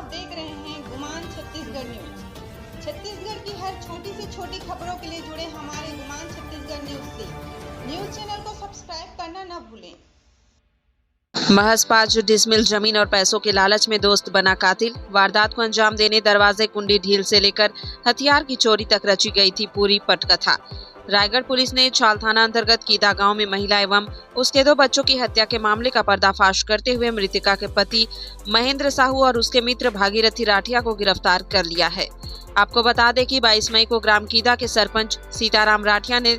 देख रहे हैं गुमान छत्तीसगढ़ न्यूज। छत्तीसगढ़ की हर छोटी से छोटी खबरों के लिए जुड़े हमारे गुमान छत्तीसगढ़ न्यूज से। न्यूज चैनल को सब्सक्राइब करना न भूलें। महज 5 डिसमिल जमीन और पैसों के लालच में दोस्त बना कातिल। वारदात को अंजाम देने दरवाजे कुंडी ढील से लेकर हथियार की चोरी तक रची गई थी पूरी पटकथा। रायगढ़ पुलिस ने चाल थाना अंतर्गत कीदा गांव में महिला एवं उसके 2 बच्चों की हत्या के मामले का पर्दाफाश करते हुए मृतका के पति महेंद्र साहू और उसके मित्र भागीरथी राठिया को गिरफ्तार कर लिया है। आपको बता दें कि 22 मई को ग्राम कीदा के सरपंच सीताराम राठिया ने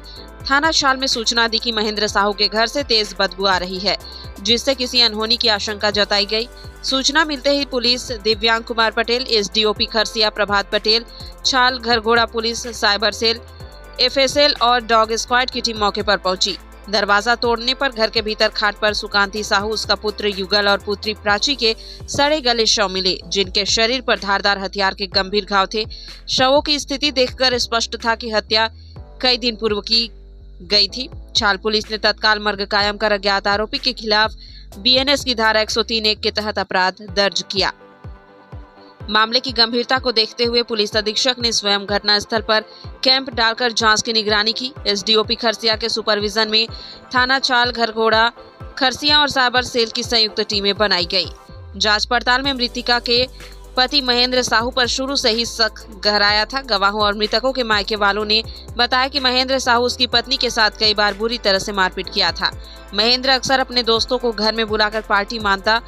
थाना शाल में सूचना दी कि महेंद्र साहू के घर से तेज बदबू आ रही है, जिससे किसी अनहोनी की आशंका जताई गई। सूचना मिलते ही police Divyang Kumar Patel, SDOP Kharsia Prabhat Patel, Chhal Gharghoda police, cyber cell, FSL और डॉग स्क्वाड की टीम मौके पर पहुंची। दरवाजा तोड़ने पर घर के भीतर खाट पर सुकांति साहू, उसका पुत्र युगल और पुत्री प्राची के सड़े गले शव मिले, जिनके शरीर पर धारदार हथियार के गंभीर घाव थे। शवों की स्थिति देखकर स्पष्ट था कि हत्या कई दिन पूर्व की गई थी। छाल पुलिस ने तत्काल मर्ग कायम कर अज्ञात आरोपी के खिलाफ बीएनएस की धारा 103(1) के तहत अपराध दर्ज किया। मामले की गंभीरता को देखते हुए पुलिस अधीक्षक ने स्वयं घटनास्थल पर कैंप डालकर जांच की निगरानी की। एसडीओपी खरसिया के सुपरविजन में थाना चाल घरघोड़ा खरसिया और साइबर सेल की संयुक्त टीमें बनाई गई। जांच पड़ताल में मृतिका के पति महेंद्र साहू पर शुरू से ही शक गहराया था। गवाहों और मृतकों के मायके वालों ने बताया कि महेंद्र साहू उसकी पत्नी के साथ कई बार बुरी तरह से मारपीट किया था। महेंद्र अक्सर अपने दोस्तों को घर में बुलाकर पार्टी मानता,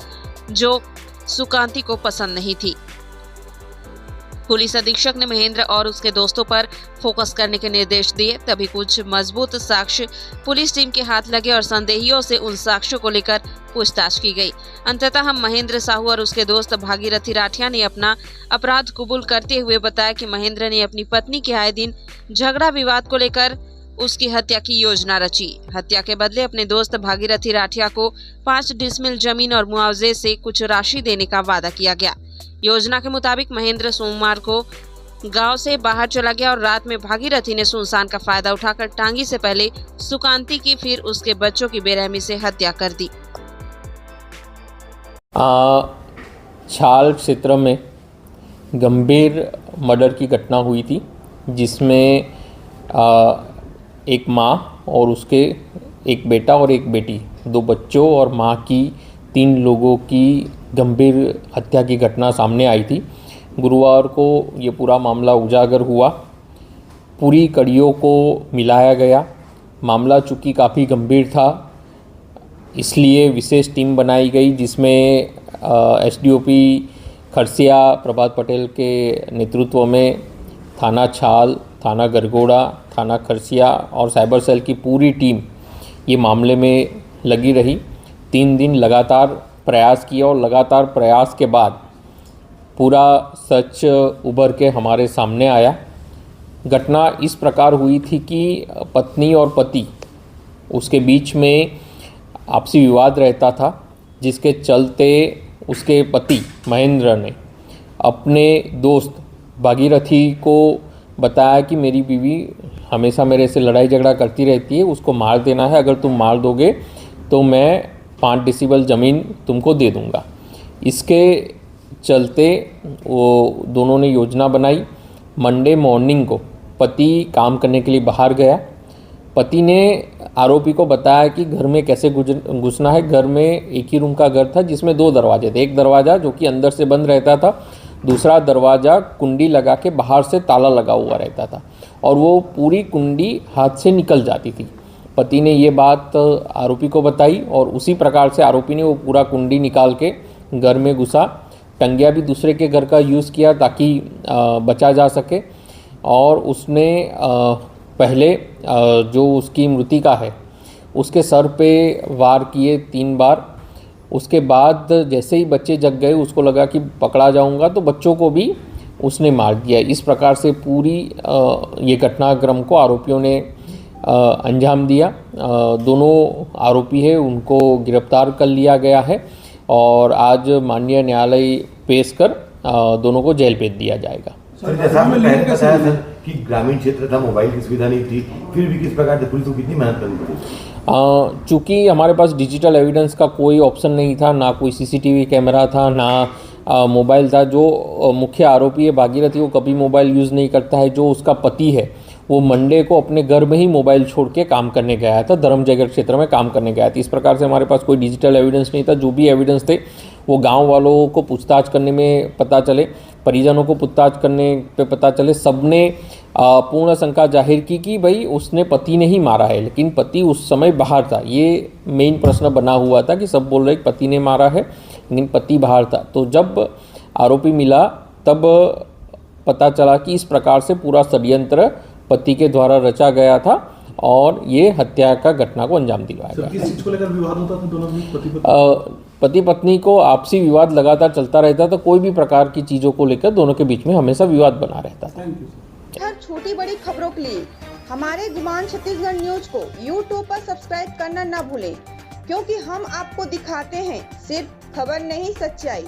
जो सुकांति को पसंद नहीं थी। पुलिस अधीक्षक ने महेंद्र और उसके दोस्तों पर फोकस करने के निर्देश दिए, तभी कुछ मजबूत साक्ष्य पुलिस टीम के हाथ लगे और संदेहियों से उन साक्ष्यों को लेकर पूछताछ की गई। अंततः महेंद्र साहू और उसके दोस्त भागीरथी राठिया ने अपना अपराध कबूल करते हुए बताया कि महेंद्र ने अपनी पत्नी के आए दिन झगड़ा विवाद को लेकर उसकी हत्या की योजना रची। हत्या के बदले अपने दोस्त भागीरथी राठिया को 5 डिसमिल जमीन और मुआवजे से कुछ राशि देने का वादा किया गया। योजना के मुताबिक महेंद्र सोमवार को गांव से बाहर चला गया और रात में भागीरथी ने सुनसान का फायदा उठाकर टांगी से पहले सुकांति की, फिर उसके बच्चों की बेरहमी से हत्या कर दी। छाल क्षेत्र में गंभीर मर्डर की घटना हुई थी, जिसमें एक माँ और उसके एक बेटा और एक बेटी, 2 बच्चों और माँ की 3 लोगों की गंभीर हत्या की घटना सामने आई थी। गुरुवार को ये पूरा मामला उजागर हुआ, पूरी कड़ियों को मिलाया गया। मामला चूँकि काफ़ी गंभीर था, इसलिए विशेष टीम बनाई गई, जिसमें एसडीओपी खरसिया प्रभात पटेल के नेतृत्व में थाना छाल, थाना गरगोड़ा, थाना खरसिया और साइबर सेल की पूरी टीम ये मामले में लगी रही। 3 दिन लगातार प्रयास किया और लगातार प्रयास के बाद पूरा सच उभर के हमारे सामने आया। घटना इस प्रकार हुई थी कि पत्नी और पति, उसके बीच में आपसी विवाद रहता था, जिसके चलते उसके पति महेंद्र ने अपने दोस्त भागीरथी को बताया कि मेरी बीवी हमेशा मेरे से लड़ाई झगड़ा करती रहती है, उसको मार देना है, अगर तुम मार दोगे तो मैं 5 डिसिबल ज़मीन तुमको दे दूंगा। इसके चलते वो दोनों ने योजना बनाई। मंडे मॉर्निंग को पति काम करने के लिए बाहर गया। पति ने आरोपी को बताया कि घर में कैसे घुसना है। घर में एक ही रूम का घर था, जिसमें 2 दरवाजे थे। एक दरवाज़ा जो कि अंदर से बंद रहता था, दूसरा दरवाज़ा कुंडी लगा के बाहर से ताला लगा हुआ रहता था, और वो पूरी कुंडी हाथ से निकल जाती थी। पति ने ये बात आरोपी को बताई और उसी प्रकार से आरोपी ने वो पूरा कुंडी निकाल के घर में घुसा। टंगिया भी दूसरे के घर का यूज़ किया ताकि बचा जा सके, और उसने पहले जो उसकी मृतिका है उसके सर पे वार किए 3 बार। उसके बाद जैसे ही बच्चे जग गए, उसको लगा कि पकड़ा जाऊंगा, तो बच्चों को भी उसने मार दिया। इस प्रकार से पूरी ये घटनाक्रम को आरोपियों ने अंजाम दिया। दोनों आरोपी है उनको गिरफ्तार कर लिया गया है और आज माननीय न्यायालय पेश कर दोनों को जेल भेज दिया जाएगा। सर, जैसा आपने पहले बताया सर कि ग्रामीण क्षेत्र था, मोबाइल की सुविधा नहीं थी, फिर भी किस प्रकार से पुलिस को कितनी मेहनत करनी पड़ी? चूँकि हमारे पास डिजिटल एविडेंस का कोई ऑप्शन नहीं था, ना कोई सीसीटीवी कैमरा था, ना मोबाइल था। जो मुख्य आरोपी है भागीरथी, वो कभी मोबाइल यूज़ नहीं करता है। जो उसका पति है वो मंडे को अपने घर में ही मोबाइल छोड़ के काम करने गया था, धर्मजयगढ़ क्षेत्र में काम करने गया था। इस प्रकार से हमारे पास कोई डिजिटल एविडेंस नहीं था। जो भी एविडेंस थे वो गांव वालों को पूछताछ करने में पता चले, परिजनों को पूछताछ करने पे पता चले। सबने पूर्ण शंका जाहिर की कि भाई उसने पति ने ही मारा है, लेकिन पति उस समय बाहर था। ये मेन प्रश्न बना हुआ था कि सब बोल रहे कि पति ने मारा है, लेकिन पति बाहर था। तो जब आरोपी मिला तब पता चला कि इस प्रकार से पूरा षड्यंत्र पति के द्वारा रचा गया था और ये हत्या का घटना को अंजाम दिलवाया गया। किस चीज को लेकर विवाद होता था दोनों में? पति पत्नी को आपसी विवाद लगातार चलता रहता था। कोई भी प्रकार की चीज़ों को लेकर दोनों के बीच में हमेशा विवाद बना रहता था। हर छोटी बड़ी खबरों के लिए हमारे गुमान छत्तीसगढ़ न्यूज को यूट्यूब पर सब्सक्राइब करना न भूलें, क्योंकि हम आपको दिखाते हैं सिर्फ खबर नहीं, सच्चाई।